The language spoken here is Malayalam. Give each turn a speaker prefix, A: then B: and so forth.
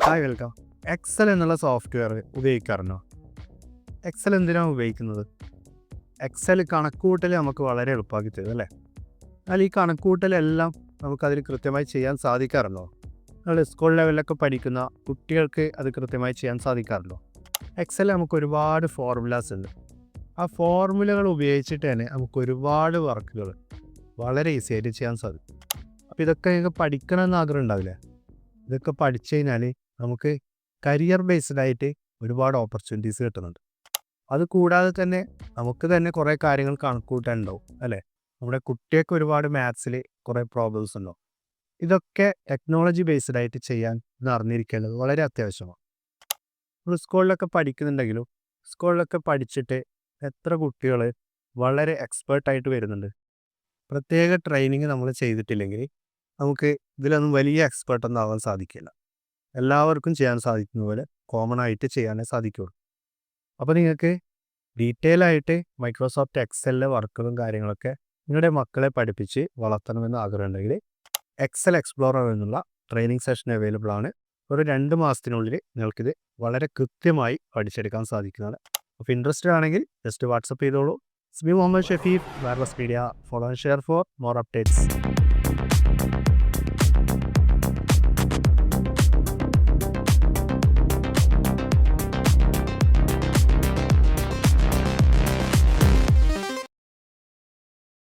A: Hi welcome. എക്സൽ എന്നുള്ള സോഫ്റ്റ്വെയർ ഉപയോഗിക്കാറുണ്ടോ? എക്സൽ എന്തിനാണ് ഉപയോഗിക്കുന്നത്? എക്സൽ കണക്കുകൂട്ടൽ നമുക്ക് വളരെ എളുപ്പമാക്കി തരും അല്ലേ? എന്നാൽ ഈ കണക്കുകൂട്ടലെല്ലാം നമുക്കതിൽ കൃത്യമായി ചെയ്യാൻ സാധിക്കാറുണ്ടോ? നമ്മൾ സ്കൂൾ ലെവലിലൊക്കെ പഠിക്കുന്ന കുട്ടികൾക്ക് അത് കൃത്യമായി ചെയ്യാൻ സാധിക്കാറുണ്ടോ? എക്സൽ നമുക്ക് ഒരുപാട് ഫോർമുലാസ് ഉണ്ട്. ആ ഫോർമുലകൾ ഉപയോഗിച്ചിട്ട് തന്നെ നമുക്ക് ഒരുപാട് വർക്കുകൾ വളരെ ഈസി ആയിട്ട് ചെയ്യാൻ സാധിക്കും. അപ്പോൾ ഇതൊക്കെ നിങ്ങൾക്ക് പഠിക്കണമെന്ന് ആഗ്രഹം ഉണ്ടാവില്ലേ? ഇതൊക്കെ പഠിച്ചു കഴിഞ്ഞാൽ നമുക്ക് കരിയർ ബേസ്ഡ് ആയിട്ട് ഒരുപാട് ഓപ്പർച്യൂണിറ്റീസ് കിട്ടുന്നുണ്ട്. അതുകൂടാതെ തന്നെ നമുക്ക് തന്നെ കുറേ കാര്യങ്ങൾ കണക്കുകൂട്ടാനുണ്ടാവും അല്ലേ? നമ്മുടെ കുട്ടിയൊക്കെ ഒരുപാട് മാത്സിൽ കുറേ പ്രോബ്ലംസ് ഉണ്ടാവും. ഇതൊക്കെ ടെക്നോളജി ബേസ്ഡ് ആയിട്ട് ചെയ്യാൻ ഇന്ന് അറിഞ്ഞിരിക്കേണ്ടത് വളരെ അത്യാവശ്യമാണ്. നമ്മൾ സ്കൂളിലൊക്കെ പഠിക്കുന്നുണ്ടെങ്കിലും സ്കൂളിലൊക്കെ പഠിച്ചിട്ട് എത്ര കുട്ടികൾ വളരെ എക്സ്പേർട്ടായിട്ട് വരുന്നുണ്ട്. പ്രത്യേക ട്രെയിനിങ് നമ്മൾ ചെയ്തിട്ടില്ലെങ്കിൽ നമുക്ക് ഇതിലൊന്നും വലിയ എക്സ്പേർട്ടൊന്നും ആവാൻ സാധിക്കില്ല. എല്ലാവർക്കും ചെയ്യാൻ സാധിക്കുന്ന പോലെ കോമൺ ആയിട്ട് ചെയ്യാനേ സാധിക്കുകയുള്ളൂ. അപ്പോൾ നിങ്ങൾക്ക് ഡീറ്റെയിൽ ആയിട്ട് മൈക്രോസോഫ്റ്റ് എക്സലിലെ വർക്കുകളും കാര്യങ്ങളൊക്കെ നിങ്ങളുടെ മക്കളെ പഠിപ്പിച്ച് വളർത്തണമെന്ന് ആഗ്രഹമുണ്ടെങ്കിൽ എക്സൽ എക്സ്പ്ലോറർ എന്നുള്ള ട്രെയിനിങ് സെഷൻ അവൈലബിൾ ആണ്. ഒരു 2 മാസത്തിനുള്ളിൽ നിങ്ങൾക്കിത് വളരെ കൃത്യമായി പഠിച്ചെടുക്കാൻ സാധിക്കുന്നതാണ്. അപ്പോൾ ഇൻട്രസ്റ്റഡ് ആണെങ്കിൽ ജസ്റ്റ് വാട്സപ്പ് ചെയ്തോളൂ. Muhammad Shafeef, wireless media. Follow and share for more updates.